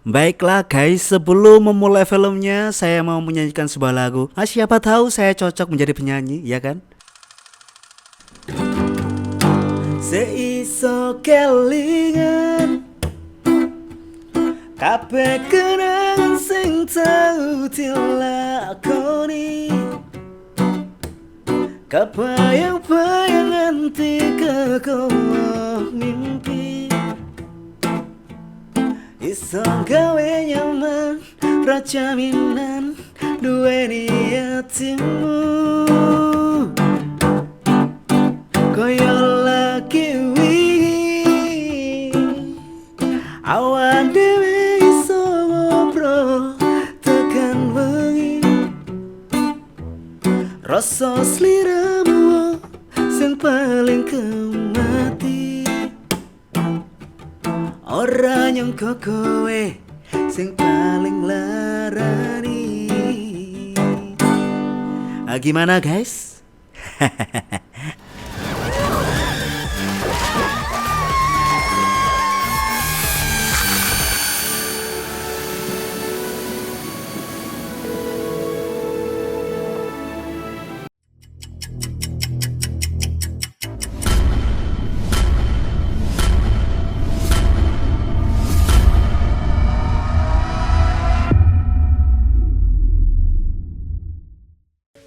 Baiklah guys, sebelum memulai filmnya, saya mau menyanyikan sebuah lagu. Siapa tahu saya cocok menjadi penyanyi, ya kan? Seiso kelingan kabeh kenangan sing tau dilakoni, kebayang-bayang anti kekowo mimpi, iso gawe nyaman rajaminan duweni hatimu. Koyo lagi wingi awan dhewe iso ngobrol tekan wengi, rasa sliramu sing paling kemati, ora nyangka kowe sing paling larani. Gimana guys?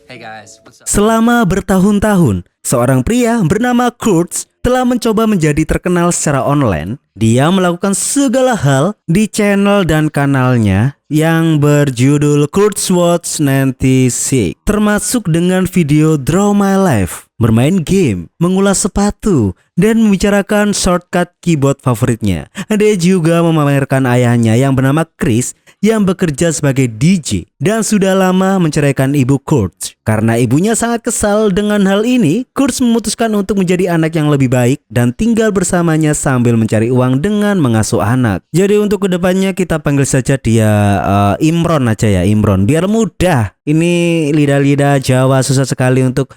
Hey guys, what's up? Selama bertahun-tahun, seorang pria bernama Kurtz telah mencoba menjadi terkenal secara online. Dia melakukan segala hal di channel dan kanalnya yang berjudul Kurtz Watch 96, termasuk dengan video Draw My Life, bermain game, mengulas sepatu, dan membicarakan shortcut keyboard favoritnya. Dia juga memamerkan ayahnya yang bernama Chris yang bekerja sebagai DJ dan sudah lama menceraikan ibu Kurtz. Karena ibunya sangat kesal dengan hal ini, Kurtz memutuskan untuk menjadi anak yang lebih baik dan tinggal bersamanya sambil mencari uang dengan mengasuh anak. Jadi untuk kedepannya kita panggil saja dia Imron aja ya, Imron, biar mudah. Ini lidah-lidah Jawa susah sekali untuk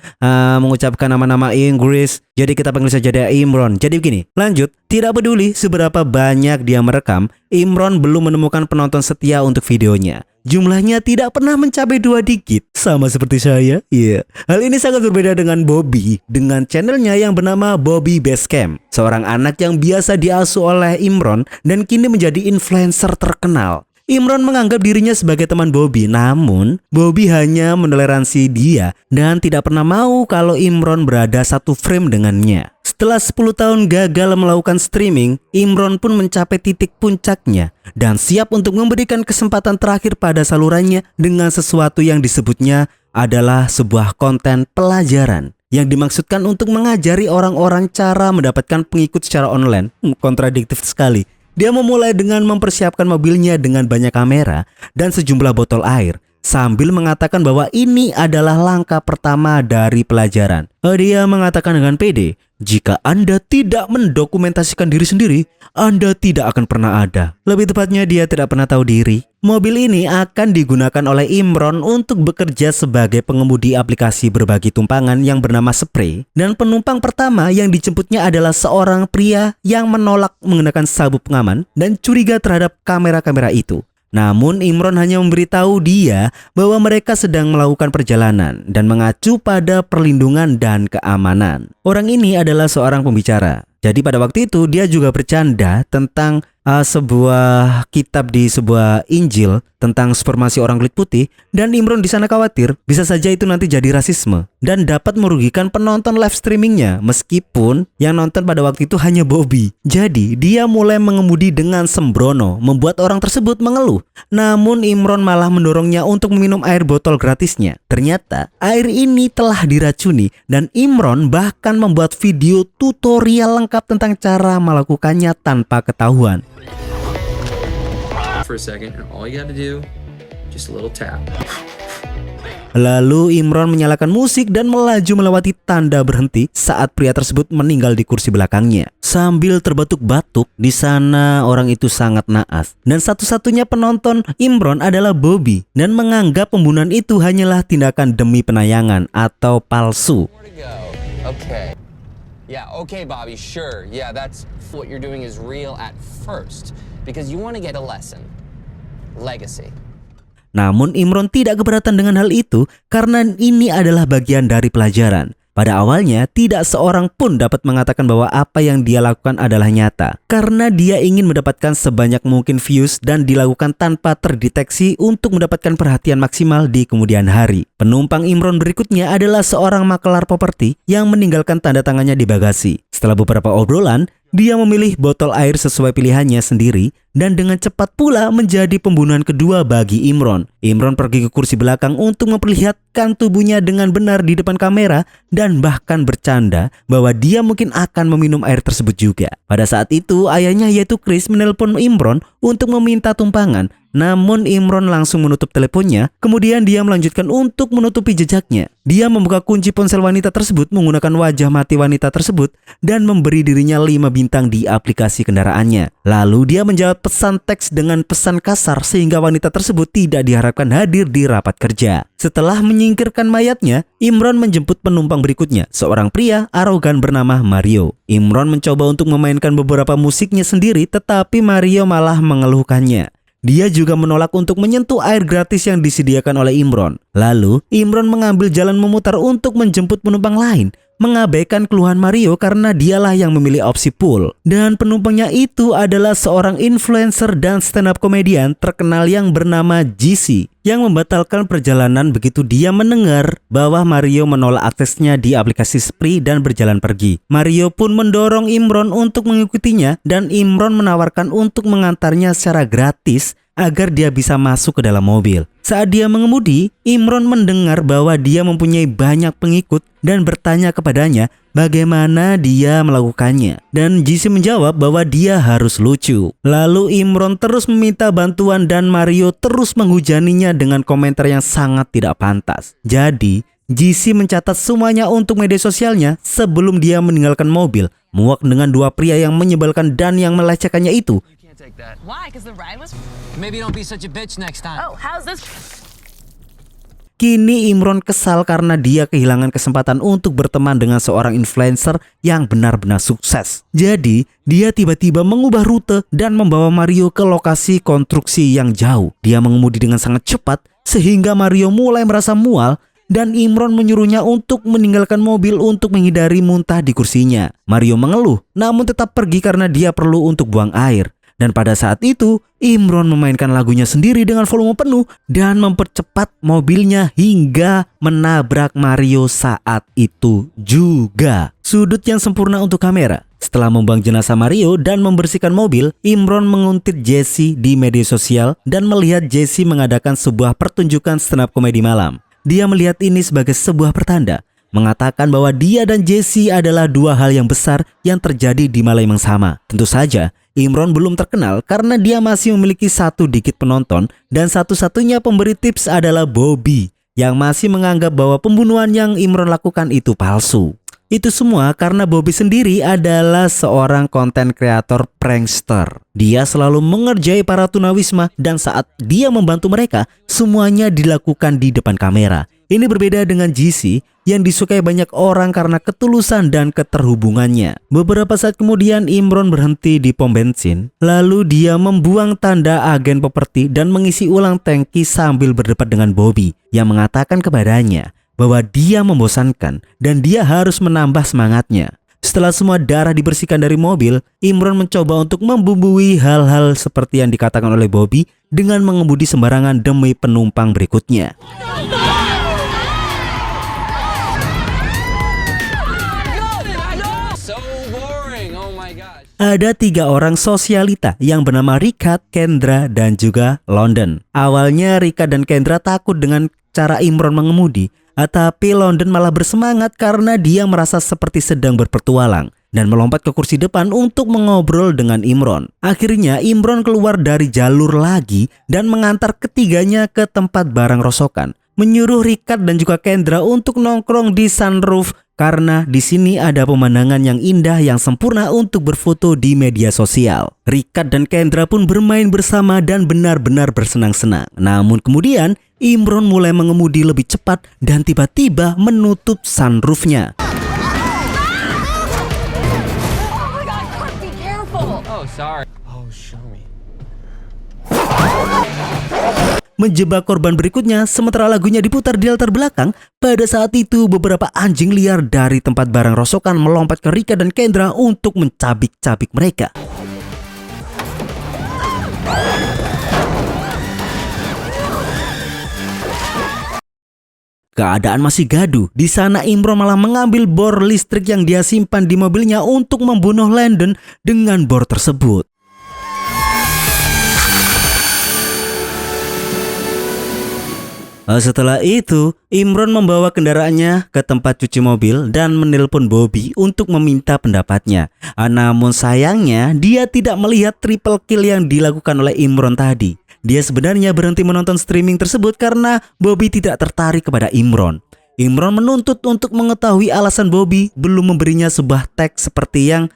mengucapkan nama-nama Inggris. Jadi kita panggil saja dia Imron. Jadi begini, lanjut. Tidak peduli seberapa banyak dia merekam, Imron belum menemukan penonton setia untuk videonya. Jumlahnya tidak pernah mencapai 2 digit, sama seperti saya. Iya. Hal ini sangat berbeda dengan Bobby, dengan channelnya yang bernama Bobby Basecamp, seorang anak yang biasa diasuh oleh Imron dan kini menjadi influencer terkenal. Imron menganggap dirinya sebagai teman Bobby, namun Bobby hanya mentoleransi dia dan tidak pernah mau kalau Imron berada satu frame dengannya. Setelah 10 tahun gagal melakukan streaming, Imron pun mencapai titik puncaknya dan siap untuk memberikan kesempatan terakhir pada salurannya dengan sesuatu yang disebutnya adalah sebuah konten pelajaran yang dimaksudkan untuk mengajari orang-orang cara mendapatkan pengikut secara online. Kontradiktif sekali. Dia memulai dengan mempersiapkan mobilnya dengan banyak kamera dan sejumlah botol air, sambil mengatakan bahwa ini adalah langkah pertama dari pelajaran. Dia mengatakan dengan pede, jika Anda tidak mendokumentasikan diri sendiri, Anda tidak akan pernah ada. Lebih tepatnya dia tidak pernah tahu diri. Mobil ini akan digunakan oleh Imron untuk bekerja sebagai pengemudi aplikasi berbagi tumpangan yang bernama Spray. Dan penumpang pertama yang dijemputnya adalah seorang pria yang menolak menggunakan sabuk pengaman dan curiga terhadap kamera-kamera itu. Namun Imron hanya memberitahu dia bahwa mereka sedang melakukan perjalanan dan mengacu pada perlindungan dan keamanan. Orang ini adalah seorang pembicara. Jadi pada waktu itu dia juga bercanda tentang sebuah kitab di sebuah Injil tentang supremasi orang kulit putih, dan Imron di sana khawatir bisa saja itu nanti jadi rasisme dan dapat merugikan penonton live streamingnya, meskipun yang nonton pada waktu itu hanya Bobby. Jadi dia mulai mengemudi dengan sembrono, membuat orang tersebut mengeluh. Namun Imron malah mendorongnya untuk meminum air botol gratisnya. Ternyata air ini telah diracuni dan Imron bahkan membuat video tutorial lengkap tentang cara melakukannya tanpa ketahuan. For a second, and all you gotta do, just a little tap. Lalu Imron menyalakan musik dan melaju melewati tanda berhenti saat pria tersebut meninggal di kursi belakangnya. Sambil terbatuk-batuk, di sana orang itu sangat naas. Dan satu-satunya penonton Imron adalah Bobby dan menganggap pembunuhan itu hanyalah tindakan demi penayangan atau palsu. Okay. Yeah, okay, Bobby, sure. Yeah, that's what you're doing is real at first because you want to get a lesson. legacy. Namun Imron tidak keberatan dengan hal itu karena ini adalah bagian dari pelajaran. Pada awalnya tidak seorang pun dapat mengatakan bahwa apa yang dia lakukan adalah nyata. Karena dia ingin mendapatkan sebanyak mungkin views dan dilakukan tanpa terdeteksi untuk mendapatkan perhatian maksimal di kemudian hari. Penumpang Imron berikutnya adalah seorang makelar properti yang meninggalkan tanda tangannya di bagasi. Setelah beberapa obrolan, dia memilih botol air sesuai pilihannya sendiri dan dengan cepat pula menjadi pembunuhan kedua bagi Imron. Imron pergi ke kursi belakang untuk memperlihatkan tubuhnya dengan benar di depan kamera dan bahkan bercanda bahwa dia mungkin akan meminum air tersebut juga. Pada saat itu, ayahnya yaitu Chris menelpon Imron untuk meminta tumpangan. Namun Imron langsung menutup teleponnya, kemudian dia melanjutkan untuk menutupi jejaknya. Dia membuka kunci ponsel wanita tersebut menggunakan wajah mati wanita tersebut dan memberi dirinya 5 bintang di aplikasi kendaraannya. Lalu dia menjawab pesan teks dengan pesan kasar sehingga wanita tersebut tidak diharapkan hadir di rapat kerja. Setelah menyingkirkan mayatnya, Imron menjemput penumpang berikutnya, seorang pria arogan bernama Mario. Imron mencoba untuk memainkan beberapa musiknya sendiri, tetapi Mario malah mengeluhkannya. Dia juga menolak untuk menyentuh air gratis yang disediakan oleh Imron. Lalu, Imron mengambil jalan memutar untuk menjemput penumpang lain, mengabaikan keluhan Mario karena dialah yang memilih opsi pool. Dan penumpangnya itu adalah seorang influencer dan stand-up komedian terkenal yang bernama GC, yang membatalkan perjalanan begitu dia mendengar bahwa Mario menolak aksesnya di aplikasi Spree dan berjalan pergi. Mario pun mendorong Imron untuk mengikutinya dan Imron menawarkan untuk mengantarnya secara gratis agar dia bisa masuk ke dalam mobil. Saat dia mengemudi, Imron mendengar bahwa dia mempunyai banyak pengikut dan bertanya kepadanya bagaimana dia melakukannya. Dan GC menjawab bahwa dia harus lucu. Lalu Imron terus meminta bantuan dan Mario terus menghujaninya dengan komentar yang sangat tidak pantas. Jadi, GC mencatat semuanya untuk media sosialnya sebelum dia meninggalkan mobil, muak dengan dua pria yang menyebalkan dan yang melecehkannya itu. Why? Because the ride was. Maybe don't be such a bitch next time. Oh, how's this? Kini Imron kesal karena dia kehilangan kesempatan untuk berteman dengan seorang influencer yang benar-benar sukses. Jadi, dia tiba-tiba mengubah rute dan membawa Mario ke lokasi konstruksi yang jauh. Dia mengemudi dengan sangat cepat sehingga Mario mulai merasa mual dan Imron menyuruhnya untuk meninggalkan mobil untuk menghindari muntah di kursinya. Mario mengeluh, namun tetap pergi karena dia perlu untuk buang air. Dan pada saat itu, Imron memainkan lagunya sendiri dengan volume penuh dan mempercepat mobilnya hingga menabrak Mario saat itu juga. Sudut yang sempurna untuk kamera. Setelah membuang jenazah Mario dan membersihkan mobil, Imron menguntit Jesse di media sosial dan melihat Jesse mengadakan sebuah pertunjukan stand-up komedi malam. Dia melihat ini sebagai sebuah pertanda, mengatakan bahwa dia dan Jesse adalah dua hal yang besar yang terjadi di malam yang sama. Tentu saja, Imron belum terkenal karena dia masih memiliki satu dikit penonton dan satu-satunya pemberi tips adalah Bobby yang masih menganggap bahwa pembunuhan yang Imron lakukan itu palsu. Itu semua karena Bobby sendiri adalah seorang konten kreator prankster. Dia selalu mengerjai para tunawisma dan saat dia membantu mereka, semuanya dilakukan di depan kamera. Ini berbeda dengan GC yang disukai banyak orang karena ketulusan dan keterhubungannya. Beberapa saat kemudian Imron berhenti di pom bensin. Lalu dia membuang tanda agen properti dan mengisi ulang tangki sambil berdebat dengan Bobby yang mengatakan kepadanya bahwa dia membosankan dan dia harus menambah semangatnya. Setelah semua darah dibersihkan dari mobil, Imron mencoba untuk membumbui hal-hal seperti yang dikatakan oleh Bobby dengan mengemudi sembarangan demi penumpang berikutnya. Ada 3 orang sosialita yang bernama Ricard, Kendra, dan juga London. Awalnya Ricard dan Kendra takut dengan cara Imron mengemudi, tapi London malah bersemangat karena dia merasa seperti sedang berpetualang dan melompat ke kursi depan untuk mengobrol dengan Imron. Akhirnya Imron keluar dari jalur lagi dan mengantar ketiganya ke tempat barang rosokan, menyuruh Ricard dan juga Kendra untuk nongkrong di sunroof karena di sini ada pemandangan yang indah yang sempurna untuk berfoto di media sosial. Ricard dan Kendra pun bermain bersama dan benar-benar bersenang-senang. Namun kemudian Imron mulai mengemudi lebih cepat dan tiba-tiba menutup sunroofnya. Oh, sorry. Oh, show me. menjebak korban berikutnya sementara lagunya diputar di latar belakang. Pada saat itu beberapa anjing liar dari tempat barang rosokan melompat ke Rika dan Kendra untuk mencabik-cabik mereka. Keadaan masih gaduh. Di sana Imron malah mengambil bor listrik yang dia simpan di mobilnya untuk membunuh Landon dengan bor tersebut. Setelah itu, Imron membawa kendaraannya ke tempat cuci mobil dan menelpon Bobby untuk meminta pendapatnya. Namun sayangnya, dia tidak melihat triple kill yang dilakukan oleh Imron tadi. Dia sebenarnya berhenti menonton streaming tersebut karena Bobby tidak tertarik kepada Imron. Imron menuntut untuk mengetahui alasan Bobby belum memberinya sebuah teks seperti yang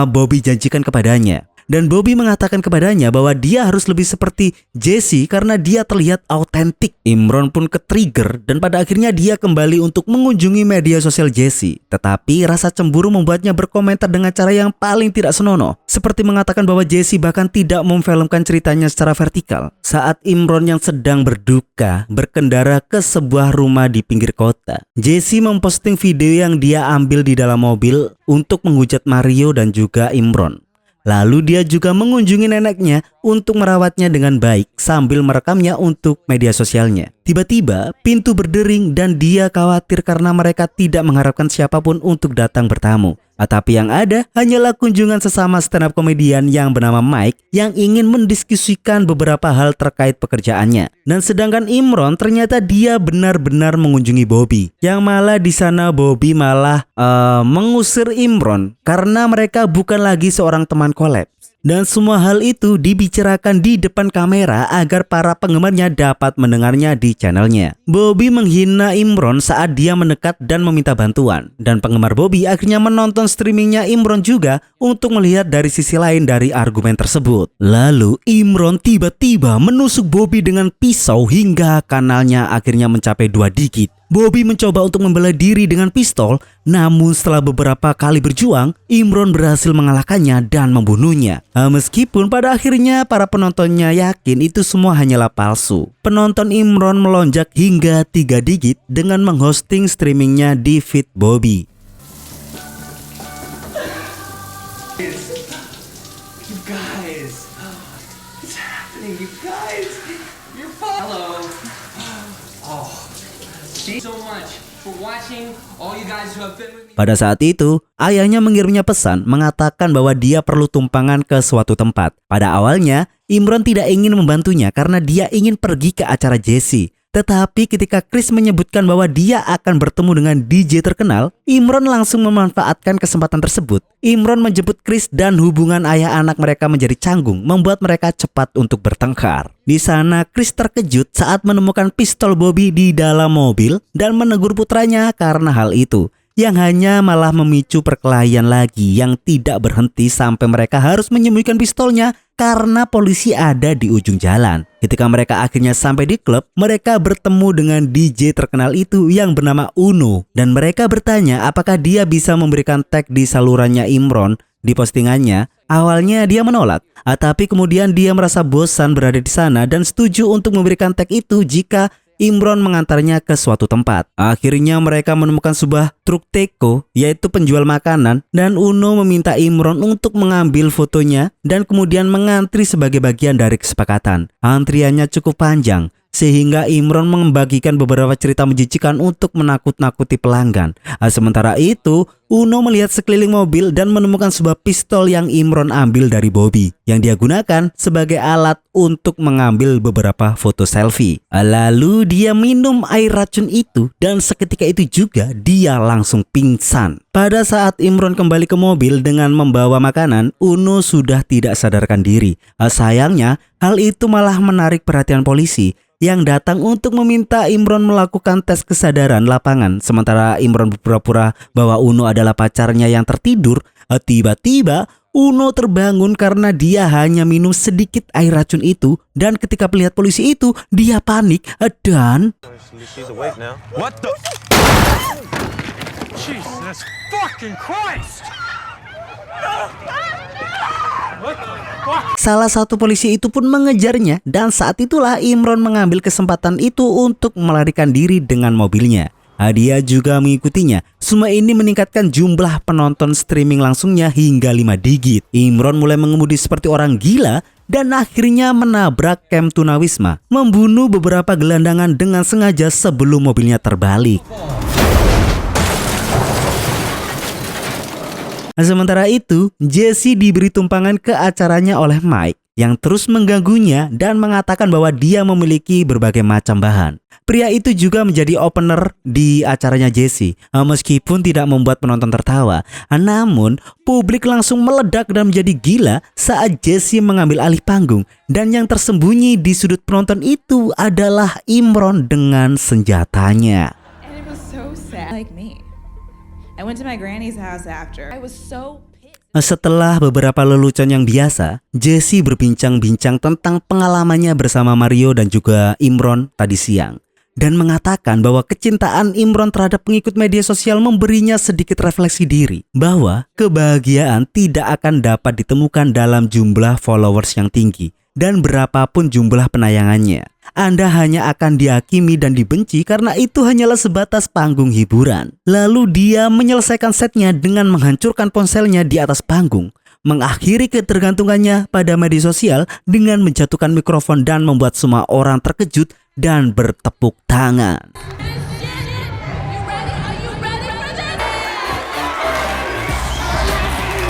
Bobby janjikan kepadanya. Dan Bobby mengatakan kepadanya bahwa dia harus lebih seperti Jesse karena dia terlihat autentik. Imron pun ke-trigger dan pada akhirnya dia kembali untuk mengunjungi media sosial Jesse. Tetapi rasa cemburu membuatnya berkomentar dengan cara yang paling tidak senonoh. Seperti mengatakan bahwa Jesse bahkan tidak memfilmkan ceritanya secara vertikal. Saat Imron yang sedang berduka berkendara ke sebuah rumah di pinggir kota, Jesse memposting video yang dia ambil di dalam mobil untuk menghujat Mario dan juga Imron. Lalu dia juga mengunjungi neneknya untuk merawatnya dengan baik sambil merekamnya untuk media sosialnya. Tiba-tiba pintu berdering dan dia khawatir karena mereka tidak mengharapkan siapapun untuk datang bertamu. Tapi yang ada hanyalah kunjungan sesama stand up komedian yang bernama Mike yang ingin mendiskusikan beberapa hal terkait pekerjaannya. Dan sedangkan Imron ternyata dia benar-benar mengunjungi Bobby. Yang malah di sana Bobby malah mengusir Imron karena mereka bukan lagi seorang teman collab. Dan semua hal itu dibicarakan di depan kamera agar para penggemarnya dapat mendengarnya di channelnya. Bobby menghina Imron saat dia mendekat dan meminta bantuan. Dan penggemar Bobby akhirnya menonton streamingnya Imron juga untuk melihat dari sisi lain dari argumen tersebut. Lalu Imron tiba-tiba menusuk Bobby dengan pisau hingga kanalnya akhirnya mencapai 2 digit. Bobby mencoba untuk membela diri dengan pistol, namun setelah beberapa kali berjuang, Imron berhasil mengalahkannya dan membunuhnya. Meskipun pada akhirnya para penontonnya yakin itu semua hanyalah palsu. Penonton Imron melonjak hingga 3 digit dengan menghosting streamingnya di feed Bobby. You guys, what's happening? You guys, you're hello. Oh, thank you so much for watching. All you guys who have been with me. Pada saat itu, ayahnya mengirimnya pesan mengatakan bahwa dia perlu tumpangan ke suatu tempat. Pada awalnya, Imron tidak ingin membantunya karena dia ingin pergi ke acara Jesse. Tetapi ketika Chris menyebutkan bahwa dia akan bertemu dengan DJ terkenal, Imron langsung memanfaatkan kesempatan tersebut. Imron menjemput Chris dan hubungan ayah anak mereka menjadi canggung, membuat mereka cepat untuk bertengkar. Di sana Chris terkejut saat menemukan pistol Bobby di dalam mobil dan menegur putranya karena hal itu, yang hanya malah memicu perkelahian lagi yang tidak berhenti sampai mereka harus menyembunyikan pistolnya karena polisi ada di ujung jalan. Ketika mereka akhirnya sampai di klub, mereka bertemu dengan DJ terkenal itu yang bernama Uno. Dan mereka bertanya apakah dia bisa memberikan tag di salurannya Imron di postingannya. Awalnya dia menolak, tapi kemudian dia merasa bosan berada di sana dan setuju untuk memberikan tag itu jika Imron mengantarnya ke suatu tempat. Akhirnya mereka menemukan sebuah truk teko, yaitu penjual makanan, dan Uno meminta Imron untuk mengambil fotonya dan kemudian mengantri sebagai bagian dari kesepakatan. Antriannya cukup panjang, sehingga Imron membagikan beberapa cerita menjijikan untuk menakut-nakuti pelanggan. Sementara itu, Uno melihat sekeliling mobil dan menemukan sebuah pistol yang Imron ambil dari Bobby, yang dia gunakan sebagai alat untuk mengambil beberapa foto selfie. Lalu dia minum air racun itu dan seketika itu juga dia langsung pingsan. Pada saat Imron kembali ke mobil dengan membawa makanan, Uno sudah tidak sadarkan diri. Sayangnya, hal itu malah menarik perhatian polisi yang datang untuk meminta Imron melakukan tes kesadaran lapangan. Sementara Imron berpura-pura bahwa Uno adalah pacarnya yang tertidur, tiba-tiba Uno terbangun karena dia hanya minum sedikit air racun itu. Dan ketika melihat polisi itu, dia panik dan What the? Jesus fucking Christ! Salah satu polisi itu pun mengejarnya dan saat itulah Imron mengambil kesempatan itu untuk melarikan diri dengan mobilnya. Dia juga mengikutinya. Semua ini meningkatkan jumlah penonton streaming langsungnya hingga 5 digit. Imron mulai mengemudi seperti orang gila dan akhirnya menabrak camp tunawisma, membunuh beberapa gelandangan dengan sengaja sebelum mobilnya terbalik. Sementara itu, Jesse diberi tumpangan ke acaranya oleh Mike yang terus mengganggunya dan mengatakan bahwa dia memiliki berbagai macam bahan. Pria itu juga menjadi opener di acaranya Jesse. Meskipun tidak membuat penonton tertawa, namun publik langsung meledak dan menjadi gila saat Jesse mengambil alih panggung. Dan yang tersembunyi di sudut penonton itu adalah Imron dengan senjatanya. And it was so sad. Like me. I went to my granny's house after. I was so pissed. Setelah beberapa lelucon yang biasa, Jesse berbincang-bincang tentang pengalamannya bersama Mario dan juga Imron tadi siang. Dan mengatakan bahwa kecintaan Imron terhadap pengikut media sosial memberinya sedikit refleksi diri. Bahwa kebahagiaan tidak akan dapat ditemukan dalam jumlah followers yang tinggi. Dan berapapun jumlah penayangannya. Anda hanya akan dihakimi dan dibenci karena itu hanyalah sebatas panggung hiburan. Lalu dia menyelesaikan setnya dengan menghancurkan ponselnya di atas panggung. Mengakhiri ketergantungannya pada media sosial dengan menjatuhkan mikrofon dan membuat semua orang terkejut dan bertepuk tangan.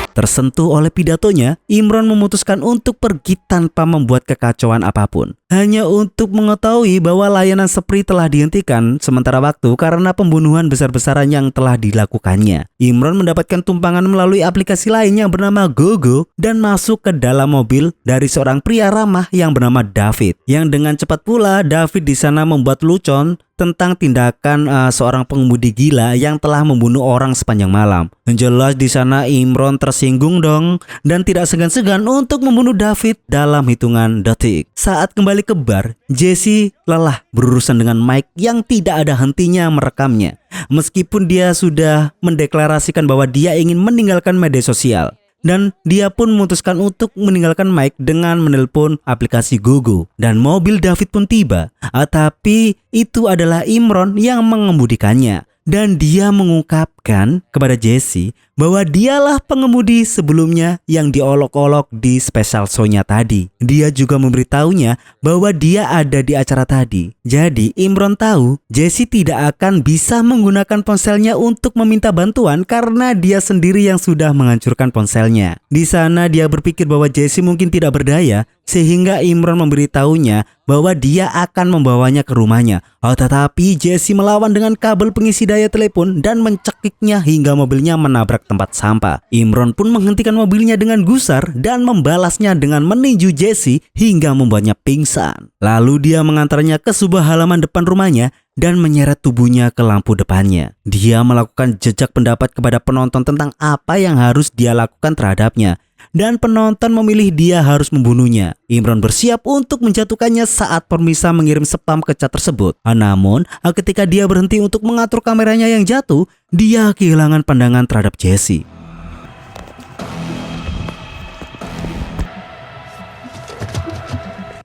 Tersentuh oleh pidatonya, Imron memutuskan untuk pergi tanpa membuat kekacauan apapun. Hanya untuk mengetahui bahwa layanan Spree telah dihentikan sementara waktu karena pembunuhan besar-besaran yang telah dilakukannya. Imron mendapatkan tumpangan melalui aplikasi lain yang bernama GoGo dan masuk ke dalam mobil dari seorang pria ramah yang bernama David. Yang dengan cepat pula David di sana membuat lucon tentang tindakan seorang pengemudi gila yang telah membunuh orang sepanjang malam. Jelas di sana Imron tersinggung dong dan tidak segan-segan untuk membunuh David dalam hitungan detik. Saat kembali ke bar, Jesse lelah berurusan dengan Mike yang tidak ada hentinya merekamnya. Meskipun dia sudah mendeklarasikan bahwa dia ingin meninggalkan media sosial. Dan dia pun memutuskan untuk meninggalkan Mike dengan menelpon aplikasi GoGo. Dan mobil David pun tiba. Tapi itu adalah Imron yang mengemudikannya. Dan dia mengungkapkan kepada Jesse bahwa dialah pengemudi sebelumnya yang diolok-olok di special show-nya tadi. Dia juga memberitahunya bahwa dia ada di acara tadi. Jadi Imron tahu Jesse tidak akan bisa menggunakan ponselnya untuk meminta bantuan karena dia sendiri yang sudah menghancurkan ponselnya. Di sana dia berpikir bahwa Jesse mungkin tidak berdaya sehingga Imron memberitahunya bahwa dia akan membawanya ke rumahnya. Tetapi Jesse melawan dengan kabel pengisi daya telepon dan mencekiknya hingga mobilnya menabrak tempat sampah. Imron pun menghentikan mobilnya dengan gusar dan membalasnya dengan meninju Jesse hingga membuatnya pingsan. Lalu dia mengantarnya ke sebuah halaman depan rumahnya dan menyeret tubuhnya ke lampu depannya. Dia melakukan jejak pendapat kepada penonton tentang apa yang harus dia lakukan terhadapnya. Dan penonton memilih dia harus membunuhnya. Imron bersiap untuk menjatuhkannya saat permisa mengirim spam ke chat tersebut. Namun, ketika dia berhenti untuk mengatur kameranya yang jatuh, dia kehilangan pandangan terhadap Jesse.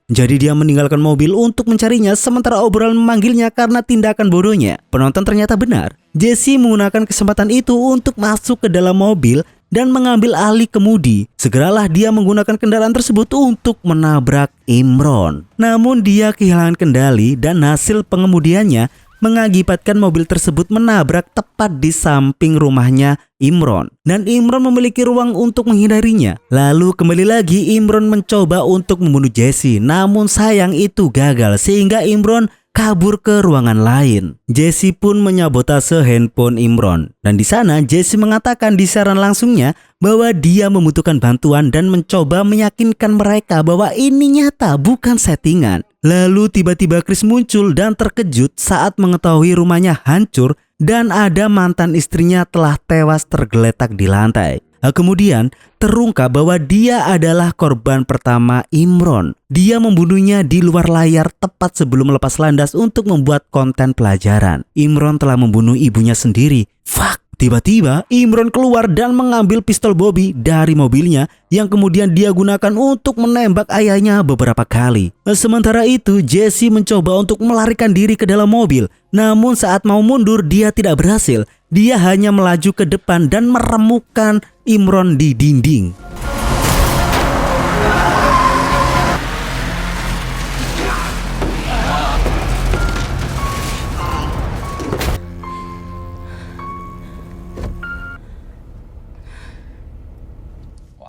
Jadi dia meninggalkan mobil untuk mencarinya sementara obrolan memanggilnya karena tindakan bodohnya. Penonton ternyata benar. Jesse menggunakan kesempatan itu untuk masuk ke dalam mobil dan mengambil alih kemudi. Segeralah dia menggunakan kendaraan tersebut untuk menabrak Imron. Namun dia kehilangan kendali dan hasil pengemudiannya mengakibatkan mobil tersebut menabrak tepat di samping rumahnya Imron. Dan Imron memiliki ruang untuk menghindarinya. Lalu kembali lagi Imron mencoba untuk membunuh Jesse. Namun sayang itu gagal sehingga Imron kabur ke ruangan lain. Jesse pun menyabotase handphone Imron. Dan di sana Jesse mengatakan di siaran langsungnya bahwa dia membutuhkan bantuan dan mencoba meyakinkan mereka bahwa ini nyata bukan settingan. Lalu tiba-tiba Chris muncul dan terkejut saat mengetahui rumahnya hancur dan ada mantan istrinya telah tewas tergeletak di lantai. Kemudian terungkap bahwa dia adalah korban pertama Imron. Dia membunuhnya di luar layar tepat sebelum melepas landas untuk membuat konten pelajaran. Imron telah membunuh ibunya sendiri. Fuck. Tiba-tiba Imron keluar dan mengambil pistol Bobby dari mobilnya yang kemudian dia gunakan untuk menembak ayahnya beberapa kali. Sementara itu Jesse mencoba untuk melarikan diri ke dalam mobil. Namun saat mau mundur dia tidak berhasil. Dia hanya melaju ke depan dan meremukkan Imron di dinding.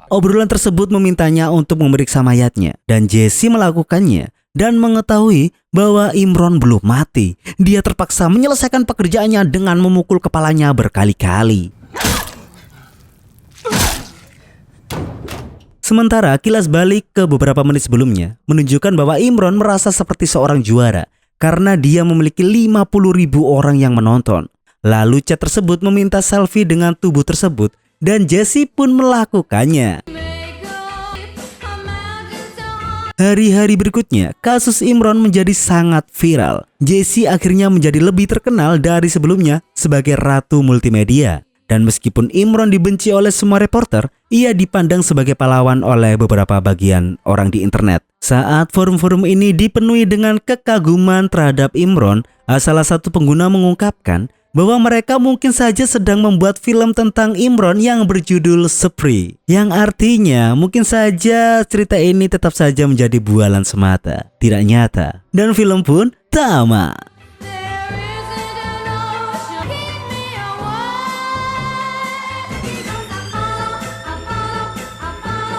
Obrolan tersebut memintanya untuk memeriksa mayatnya dan Jesse melakukannya dan mengetahui bahwa Imron belum mati. Dia terpaksa menyelesaikan pekerjaannya dengan memukul kepalanya berkali-kali. Sementara kilas balik ke beberapa menit sebelumnya menunjukkan bahwa Imron merasa seperti seorang juara karena dia memiliki 50.000 orang yang menonton. Lalu chat tersebut meminta selfie dengan tubuh tersebut dan Jesse pun melakukannya. Hari-hari berikutnya, kasus Imron menjadi sangat viral. Jesse akhirnya menjadi lebih terkenal dari sebelumnya sebagai ratu multimedia. Dan meskipun Imron dibenci oleh semua reporter, ia dipandang sebagai pahlawan oleh beberapa bagian orang di internet. Saat forum-forum ini dipenuhi dengan kekaguman terhadap Imron, salah satu pengguna mengungkapkan bahwa mereka mungkin saja sedang membuat film tentang Imron yang berjudul Spree, yang artinya mungkin saja cerita ini tetap saja menjadi bualan semata, tidak nyata, dan film pun tamat.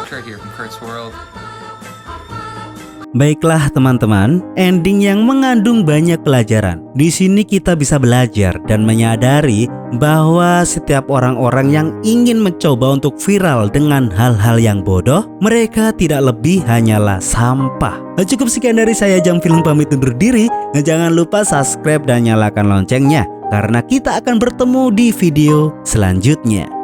Kurt here from Kurt's World. Baiklah teman-teman, ending yang mengandung banyak pelajaran. Di sini kita bisa belajar dan menyadari bahwa setiap orang-orang yang ingin mencoba untuk viral dengan hal-hal yang bodoh, mereka tidak lebih hanyalah sampah. Cukup sekian dari saya, Jam Film pamit undur diri. Jangan lupa subscribe dan nyalakan loncengnya karena kita akan bertemu di video selanjutnya.